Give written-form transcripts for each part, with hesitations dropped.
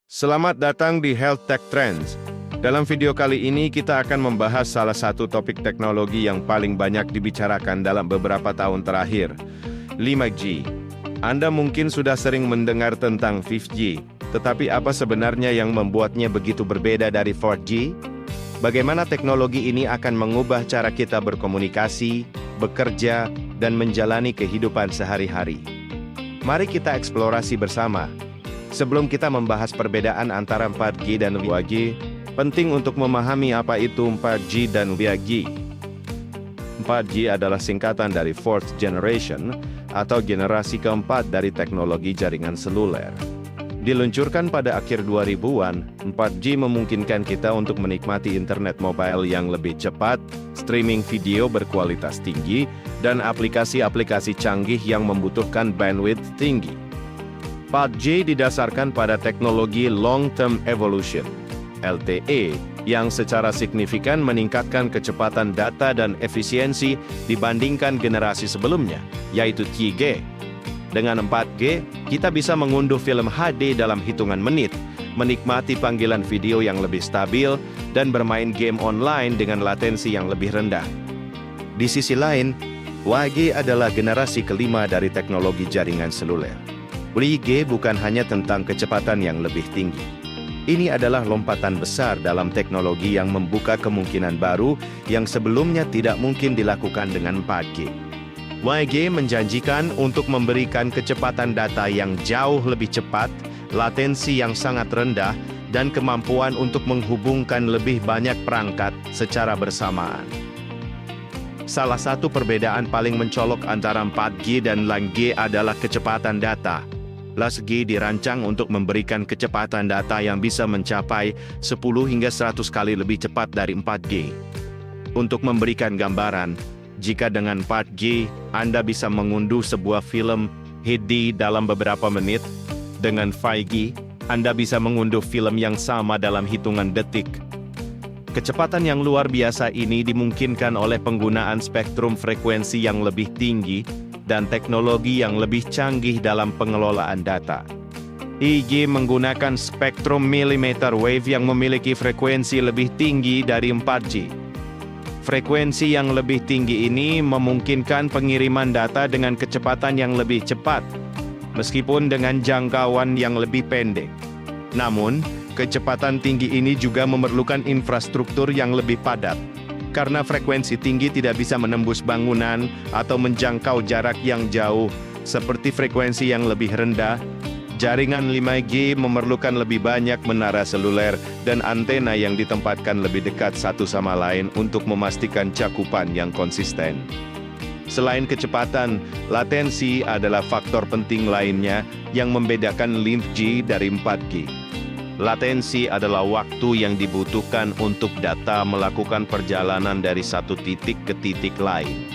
Selamat datang di Health Tech Trends. Dalam video kali ini kita akan membahas salah satu topik teknologi yang paling banyak dibicarakan dalam beberapa tahun terakhir, 5G. Anda mungkin sudah sering mendengar tentang 5G, tetapi apa sebenarnya yang membuatnya begitu berbeda dari 4G? Bagaimana teknologi ini akan mengubah cara kita berkomunikasi, bekerja, dan menjalani kehidupan sehari-hari? Mari kita eksplorasi bersama. Sebelum kita membahas perbedaan antara 4G dan 5G, penting untuk memahami apa itu 4G dan 5G. 4G adalah singkatan dari Fourth Generation, atau generasi keempat dari teknologi jaringan seluler. Diluncurkan pada akhir 2000-an, 4G memungkinkan kita untuk menikmati internet mobile yang lebih cepat, streaming video berkualitas tinggi, dan aplikasi-aplikasi canggih yang membutuhkan bandwidth tinggi. 4G didasarkan pada teknologi Long Term Evolution, LTE, yang secara signifikan meningkatkan kecepatan data dan efisiensi dibandingkan generasi sebelumnya, yaitu 3G. Dengan 4G, kita bisa mengunduh film HD dalam hitungan menit, menikmati panggilan video yang lebih stabil, dan bermain game online dengan latensi yang lebih rendah. Di sisi lain, 5G adalah generasi kelima dari teknologi jaringan seluler. 5G bukan hanya tentang kecepatan yang lebih tinggi. Ini adalah lompatan besar dalam teknologi yang membuka kemungkinan baru yang sebelumnya tidak mungkin dilakukan dengan 4G. 5G menjanjikan untuk memberikan kecepatan data yang jauh lebih cepat, latensi yang sangat rendah, dan kemampuan untuk menghubungkan lebih banyak perangkat secara bersamaan. Salah satu perbedaan paling mencolok antara 4G dan 5G adalah kecepatan data. 5G dirancang untuk memberikan kecepatan data yang bisa mencapai 10 hingga 100 kali lebih cepat dari 4G. Untuk memberikan gambaran, jika dengan 4G, Anda bisa mengunduh sebuah film HD dalam beberapa menit, dengan 5G, Anda bisa mengunduh film yang sama dalam hitungan detik. Kecepatan yang luar biasa ini dimungkinkan oleh penggunaan spektrum frekuensi yang lebih tinggi dan teknologi yang lebih canggih dalam pengelolaan data. 5G menggunakan spektrum millimeter wave yang memiliki frekuensi lebih tinggi dari 4G. Frekuensi yang lebih tinggi ini memungkinkan pengiriman data dengan kecepatan yang lebih cepat, meskipun dengan jangkauan yang lebih pendek. Namun, kecepatan tinggi ini juga memerlukan infrastruktur yang lebih padat. Karena frekuensi tinggi tidak bisa menembus bangunan atau menjangkau jarak yang jauh, seperti frekuensi yang lebih rendah, jaringan 5G memerlukan lebih banyak menara seluler dan antena yang ditempatkan lebih dekat satu sama lain untuk memastikan cakupan yang konsisten. Selain kecepatan, latensi adalah faktor penting lainnya yang membedakan 5G dari 4G. Latensi adalah waktu yang dibutuhkan untuk data melakukan perjalanan dari satu titik ke titik lain.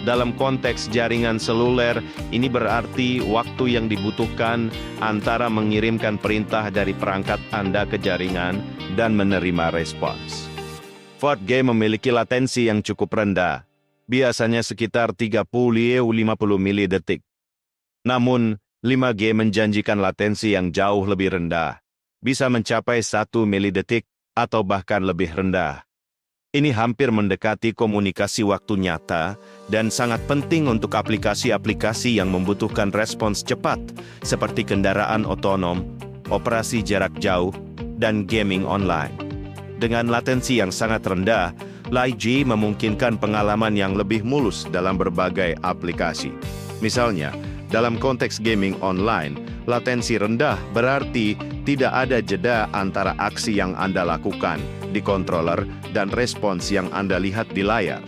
Dalam konteks jaringan seluler, ini berarti waktu yang dibutuhkan antara mengirimkan perintah dari perangkat Anda ke jaringan dan menerima respons. 4G memiliki latensi yang cukup rendah, biasanya sekitar 30–50 milidetik. Namun, 5G menjanjikan latensi yang jauh lebih rendah, bisa mencapai 1 milidetik atau bahkan lebih rendah. Ini hampir mendekati komunikasi waktu nyata dan sangat penting untuk aplikasi-aplikasi yang membutuhkan respons cepat, seperti kendaraan otonom, operasi jarak jauh, dan gaming online. Dengan latensi yang sangat rendah, 5G memungkinkan pengalaman yang lebih mulus dalam berbagai aplikasi. Misalnya, dalam konteks gaming online, latensi rendah berarti tidak ada jeda antara aksi yang Anda lakukan di controller dan respons yang Anda lihat di layar.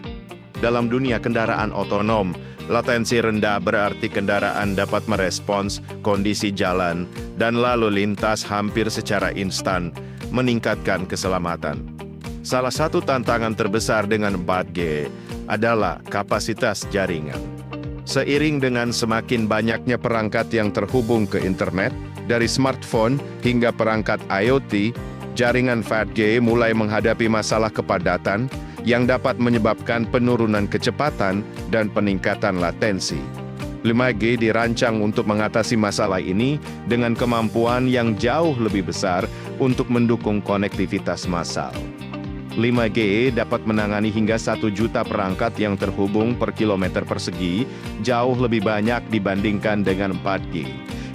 Dalam dunia kendaraan otonom, latensi rendah berarti kendaraan dapat merespons kondisi jalan dan lalu lintas hampir secara instan, meningkatkan keselamatan. Salah satu tantangan terbesar dengan 4G adalah kapasitas jaringan. Seiring dengan semakin banyaknya perangkat yang terhubung ke internet, dari smartphone hingga perangkat IoT, jaringan 4G mulai menghadapi masalah kepadatan yang dapat menyebabkan penurunan kecepatan dan peningkatan latensi. 5G dirancang untuk mengatasi masalah ini dengan kemampuan yang jauh lebih besar untuk mendukung konektivitas massal. 5G dapat menangani hingga 1 juta perangkat yang terhubung per kilometer persegi, jauh lebih banyak dibandingkan dengan 4G.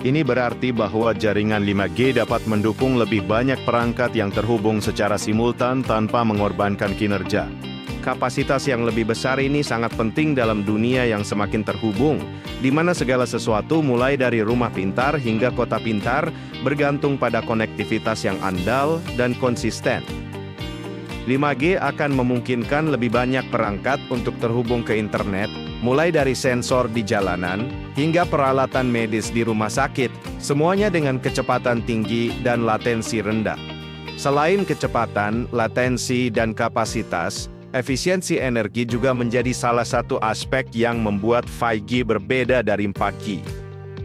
Ini berarti bahwa jaringan 5G dapat mendukung lebih banyak perangkat yang terhubung secara simultan tanpa mengorbankan kinerja. Kapasitas yang lebih besar ini sangat penting dalam dunia yang semakin terhubung, di mana segala sesuatu mulai dari rumah pintar hingga kota pintar bergantung pada konektivitas yang andal dan konsisten. 5G akan memungkinkan lebih banyak perangkat untuk terhubung ke internet, mulai dari sensor di jalanan hingga peralatan medis di rumah sakit, semuanya dengan kecepatan tinggi dan latensi rendah. Selain kecepatan, latensi, dan kapasitas, efisiensi energi juga menjadi salah satu aspek yang membuat 5G berbeda dari 4G.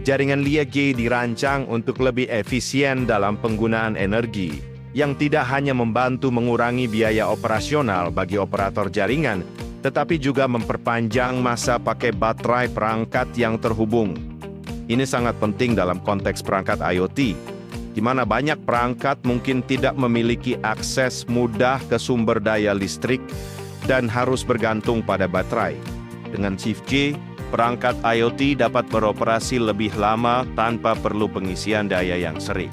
Jaringan 5G dirancang untuk lebih efisien dalam penggunaan energi, yang tidak hanya membantu mengurangi biaya operasional bagi operator jaringan, tetapi juga memperpanjang masa pakai baterai perangkat yang terhubung. Ini sangat penting dalam konteks perangkat IoT, di mana banyak perangkat mungkin tidak memiliki akses mudah ke sumber daya listrik dan harus bergantung pada baterai. Dengan Shift J, perangkat IoT dapat beroperasi lebih lama tanpa perlu pengisian daya yang sering.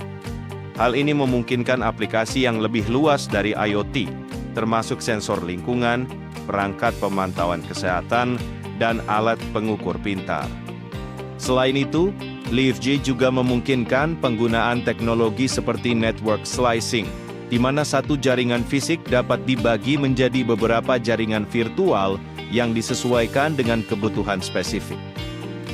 Hal ini memungkinkan aplikasi yang lebih luas dari IoT, termasuk sensor lingkungan, perangkat pemantauan kesehatan, dan alat pengukur pintar. Selain itu, 5G juga memungkinkan penggunaan teknologi seperti network slicing, di mana satu jaringan fisik dapat dibagi menjadi beberapa jaringan virtual yang disesuaikan dengan kebutuhan spesifik.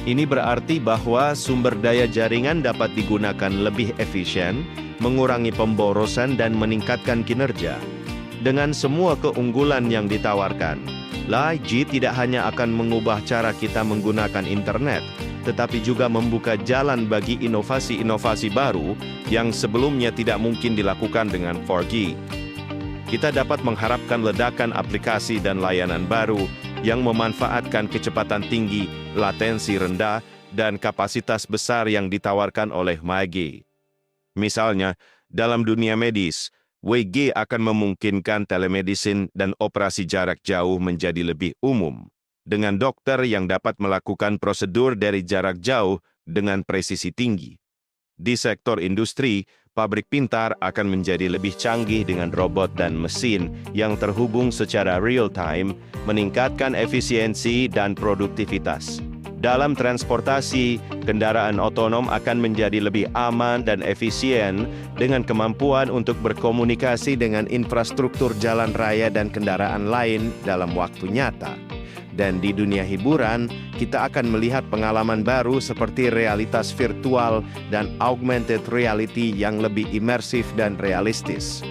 Ini berarti bahwa sumber daya jaringan dapat digunakan lebih efisien, mengurangi pemborosan dan meningkatkan kinerja. Dengan semua keunggulan yang ditawarkan, 5G tidak hanya akan mengubah cara kita menggunakan internet, tetapi juga membuka jalan bagi inovasi-inovasi baru yang sebelumnya tidak mungkin dilakukan dengan 4G. Kita dapat mengharapkan ledakan aplikasi dan layanan baru yang memanfaatkan kecepatan tinggi, latensi rendah, dan kapasitas besar yang ditawarkan oleh 5G. Misalnya, dalam dunia medis, 5G akan memungkinkan telemedicine dan operasi jarak jauh menjadi lebih umum, dengan dokter yang dapat melakukan prosedur dari jarak jauh dengan presisi tinggi. Di sektor industri, pabrik pintar akan menjadi lebih canggih dengan robot dan mesin yang terhubung secara real-time, meningkatkan efisiensi dan produktivitas. Dalam transportasi, kendaraan otonom akan menjadi lebih aman dan efisien dengan kemampuan untuk berkomunikasi dengan infrastruktur jalan raya dan kendaraan lain dalam waktu nyata. Dan di dunia hiburan, kita akan melihat pengalaman baru seperti realitas virtual dan augmented reality yang lebih imersif dan realistis.